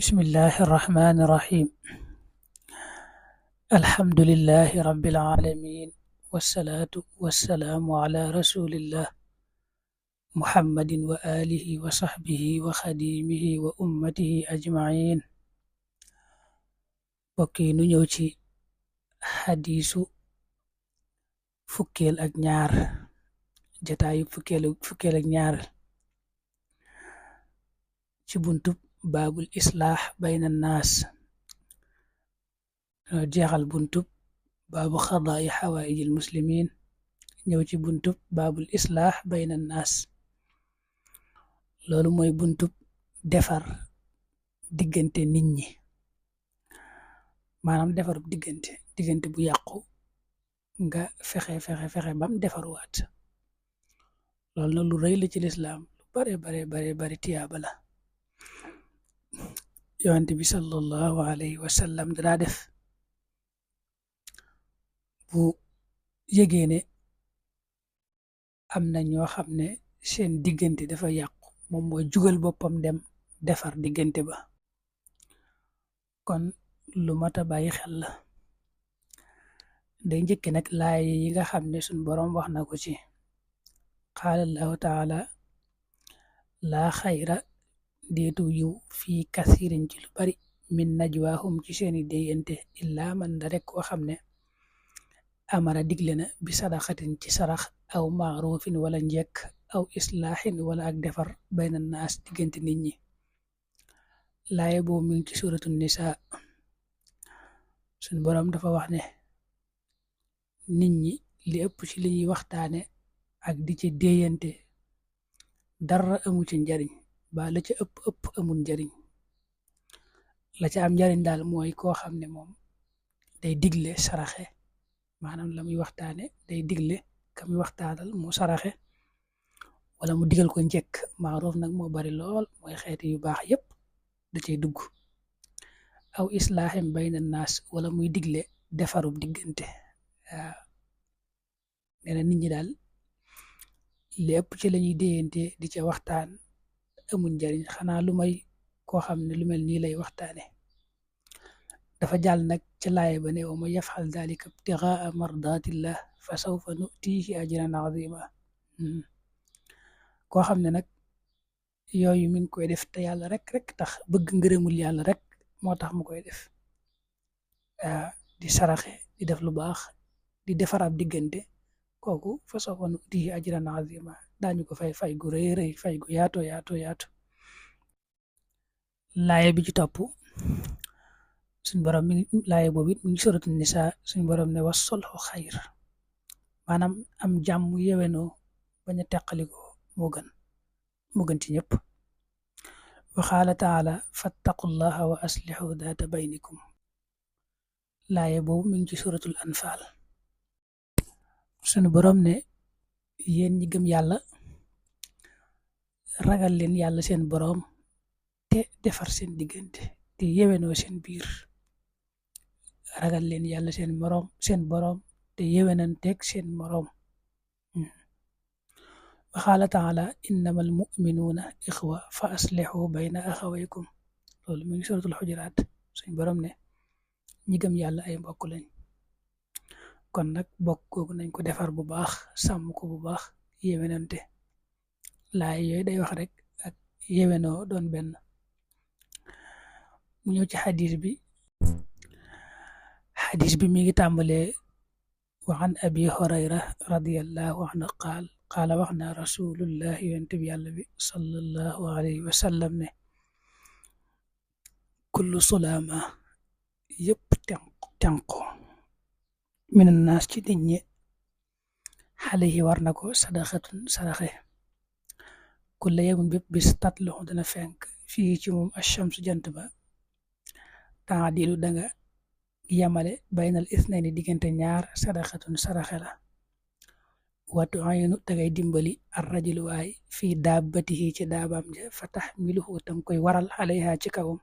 بسم الله الرحمن الرحيم. الحمد لله رب العالمين، والصلاة والسلام على رسول الله محمد وآله وصحبه وخديمه وأمته أجمعين. bokki nu ñëw ci xadiisu fukkeel ak ñaar jataayu fukkeel ak ñaar ci buntub baabul islaax bayna naas. jeexal buntub baabu xadaayi xawaayijil muslimiin, ñëw ci buntub baabul islaax bayna naas. loolu mooy buntub defar diggante nit ñi, maanaam defarub diggante bu yàqu nga fexe bam defaruwaat. loolu nag lu rëy la ci lislaam, lu bare tiyaaba la. yonent bi sallallahu alayhi wa sallam daa def bu yëgee ne am na ñoo xam ne seen diggante dafa yàqu, moom mooy jugal boppam dem defar diggante ba. kon lu mat a bàyyi xel la. day njëkk nag laay yi nga xam ne suñ boroom wax na ko ci qaala allahu taala laa xayra déetu yiw fii kasirin ci lu bari min najwaahum ci seeni déyante illaa man da rek koo xam ne amara digle na bi sadaxatin ci sarax aw maarufin wala njekk aw islaaxin wala ak defar bayna naas diggante nit ñi. laaye boobu mi ngi ci suratu nisa. suñ boroom dafa wax ne nit ñi li ëpp ci li ñuy waxtaane ak di ci déyante dara amu ci njariñ, ba la ca ëpp amul njariñ. la ca am njariñ daal mooy koo xam ne moom day digle saraxe, maanaam la muy waxtaane day digle ka muy waxtaanal mu saraxe wala mu digal ko njëkk. maaruf nag moo bari lool, mooy xeeti yu baax yépp da cay dugg. aw islaaxim bayna naas wala muy digle defarub diggante. waaw nee na nit ñi daal lépp ci lañuy déyante di ca waxtaan amul njariñ, xanaa lu may koo xam ne lu mel nii lay waxtaane. dafa jàll nag ca laaya ba ne wa man yafxal dalika ibtigaa mardatillah fa sawfa nutihi ajran azima. koo xam ne nag yooyu mi ngi koy def te yàlla rek tax, bëgg ngërëmul yàlla rek moo tax mu koy def. di saraxe, di def lu baax, di defar ab diggante, kooku fa sawfa nutihi ajran azima, daañu ko fay gu rëy fay gu yaatu. laaye bi ci topp suñ borom laaye boobu it mi ngi suratu nisa. suñ borom ne was solxu xayr, maanaam am jàmm yewenoo bañ a teqalikoo moo gën ci ñëpp. wa qaala taala fattaqullaha wa aslixu daata baynikum. laaye boobu mi ngi ci suratul anfaal. suñu borom ne yéen ñi gëm yàlla ragal leen yàlla seen borom te defar seen diggante te yewenoo seen biir. ragal leen yàlla seen borom te yewenanteeg seen morom. wa qaala taala innamal muminuuna ixwa fa aslixu bayna axawaykum. loolu mi ngi suratul xujuraat. suñ borom ne ñi gëm yàlla ay mbokk lañ, kon nag bokk googu nañ ko defar bu baax, sàmm ko bu baax, yewenante. laay yooyu day wax rek ak yewenoo doon benn. mu ñëw ci xadis bi mi ngi tàmbalee wa an abi hurayra radiyallahu anhu qaala wax na rasulullah yonent bi yàlla bi sallallahu alayhi wa sallam ne kullu sulaama yëpp tenqo minan naas ci nit ñi xale yi war na ko sadaxatun saraxe kulla yawmin bépp bis tatluxu dana fenk fii ci moom ashamsu jant ba taadilu danga yamale baynal isnayni diggante ñaar sadaxatun saraxe la. watu aynu dangay dimbali ar rajul waay fii daabatihi ci daabaam ja fa taxmiluhu tam koy waral alayha ci kawam,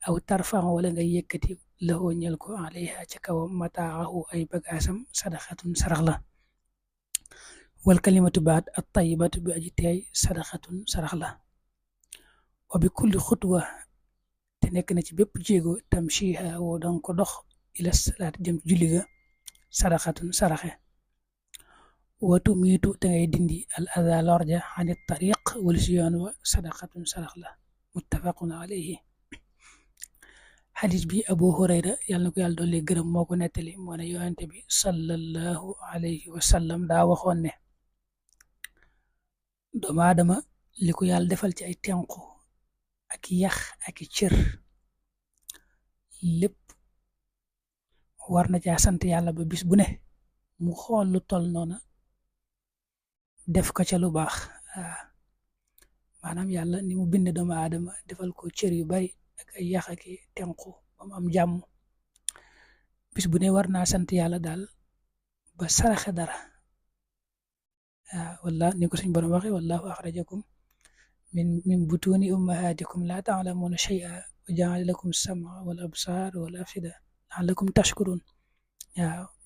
aw tarfax wala nga yëkkati laxoo ñel ko alayha ci kawam mataaxu ay bagaasam sadaxatun sarax la. wal kalimatu baat at tayyibatu bi aji teey sadaxatun sarax la. wa bi kulli xutwa te nekk na ci bépp jéego tamshiha woo danga ko dox ila salaat jëm julli ga sadaxatun saraxe watu miitu te ngay dindi al ada lorja ani tariq wala si yoon wa sadaqatun sarax la muttafaqun alayhi xadis bi abu hurayra yàlla na ko yàlla dolli gërëm moo ko nettali moo ne yonente bi sallallahu alayhi wa sallam daa waxoon ne doomu aadama li ko yàlla defal ci ay tenqu ak yax ak cër lépp war na caa sant yàlla ba bis bu ne mu xool lu toll noona def ko ca lu baax maanaam yàlla ni mu bind doomu aadama defal ko cër yu bari ak ay yax ak tenqu ba mu am jàmm bis bu ne war naa sant yàlla daal ba saraxe dara walla ni ko suñ borom waxe wallahu axrajakum min butuni ummahatikum la ta'lamuna shay'a wa ja'ala lakum as-sam'a wal absar wal afida la'allakum tashkurun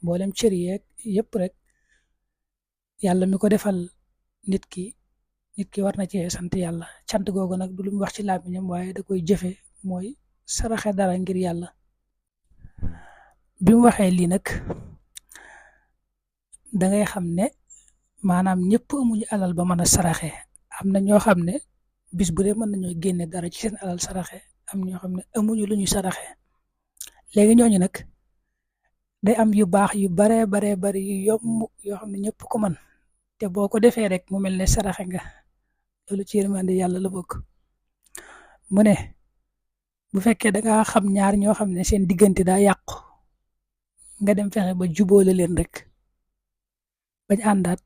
mboolem cër yeeg yëpp rek yàlla mi ko defal nit ki war na cee sant yàlla cant googu nag du lu mu wax ci làmmiñam waaye da koy jëfe mooy saraxe dara ngir yàlla bi mu waxee lii nag dangay xam ne maanaam ñëpp amuñu alal ba mën a saraxe am na ñoo xam ne bis bu dee mën nañoo génne dara ci seen alal saraxe am ñoo xam ne amuñu lu ñu saraxe léegi ñooñu nag day am yu baax yu baree bari yu yomb yoo xam ne ñëpp ko mën te boo ko defee rek mu mel ne saraxe nga loolu ci yërmande yàlla la bokk mu ne bu fekkee da nga xam ñaar ñoo xam ne seen diggante daa yàqu nga dem fexe ba jubóole leen rek bañ àndaat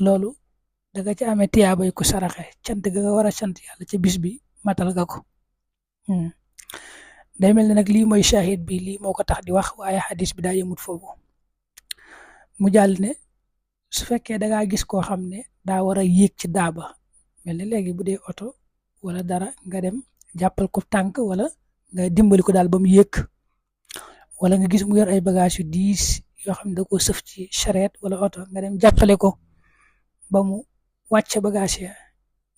loolu da nga ci amee tiyaabay ko saraxe cant ga nga war a sant yàlla ca bis bi matal nga ko day mel ne nag lii mooy shahid bi lii moo ko tax di wax waaye xadis bi daa yëmut foofu mu jàll ne su fekkee da ngaa gis koo xam ne daa war a yéeg ci daaba mel ne léegi bu dee oto wala dara nga dem jàppal ko tànk wala nga dimbali ko daal ba mu yéeg wala nga gis mu yor ay bagage yu diis yoo xam ne da koo sëf ci charrette wala oto nga dem jàppale ko ba mu wàcce bagage ya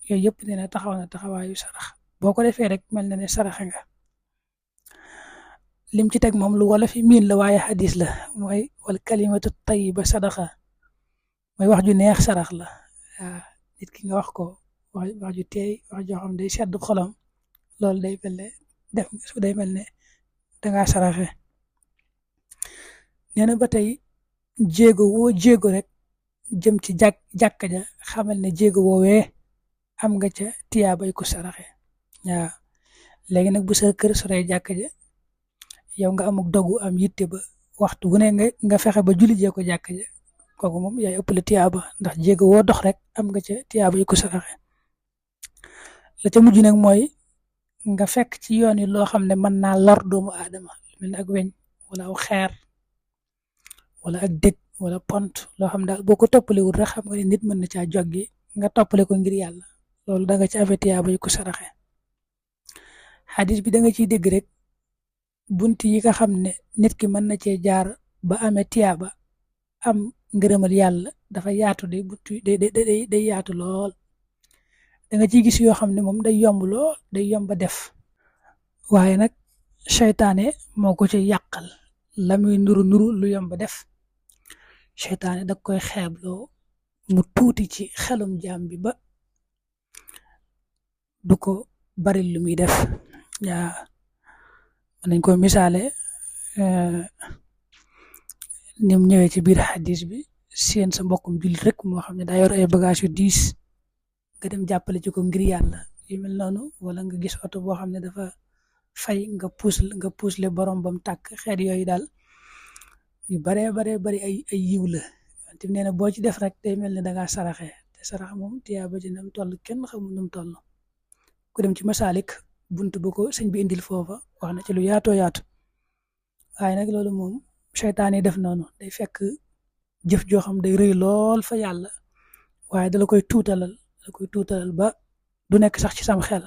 yooyu yëpp nee na taxaw na taxawaayu sarax boo ko defee rek mel na ne saraxe nga lim ci teg moom lu wala fi miin la waaye xadis la mooy wal kalimatu tayyiba sadaqa mooy wax ju neex sarax la nit ki nga wax ko wax ju teey wax joo xam day sedd xolam loolu day mel ne dangaa saraxe nee na ba tey jéego rek jëm ci jàkka ja xamal ne jéego woowee am nga ca tiyaabay ko saraxe léegi nag bu sa kër soree jàkka ja yow nga amuk dogu am yitte ba waxtu wu ne nga fexe ba julli jee ko jàkka ja kooku moom yaay ëppale tiyaaba ndax jéego woo dox rek am nga ca tiyaabay ko saraxe la ca mujj nag mooy nga fekk ci yoon yi loo xam ne mën naa lor doomu aadama mel ne ak weñ wala aw xeer wala ak dëkk wala pont loo xam daal boo ko toppalewul rek xam nga ne nit mën na caa joggi nga toppale ko ngir yàlla loolu da nga ci amee tiyaaba yu ko saraxe xadis bi da nga ciy dégg rek bunt yi nga xam ne nit ki mën na cee jaar ba amee tiyaaba am ngërëmal yàlla dafa yaatu day yaatu lool da nga ciy gis yoo xam ne moom day yomb lool day yomb a def waaye nag seytaane moo ko ci yàqal la muy nuru lu yomb a def seytaane da koy xeebloo mu tuuti ci xelum jaam bi ba du ko bari lu muy def mën nañ ko misaale ni mu ñëwee ci biir xadis bi seen sa mbokkum jullit rek moo xam ne daa yor ay bagage yu diis nga dem jàppale ci ko ngir yàlla yu mel noonu wala nga gis oto boo xam ne dafa fay nga puusle borom bam tàkk xeet yooyu daal yu baree bari ay yiw la wante nee na boo ci def rek day mel ne dangaa saraxe te sarax moom tiyaaba ji nam toll kenn xamul num toll ku dem ci masaalik bunt bu ko sëñ bi indil foofa wax na ci lu yaatoo yaatu waaye nag loolu moom seytaane def noonu day fekk jëf joo xam day rëy lool fa yàlla waaye dala koy tuutalal ba du nekk sax ci sam xel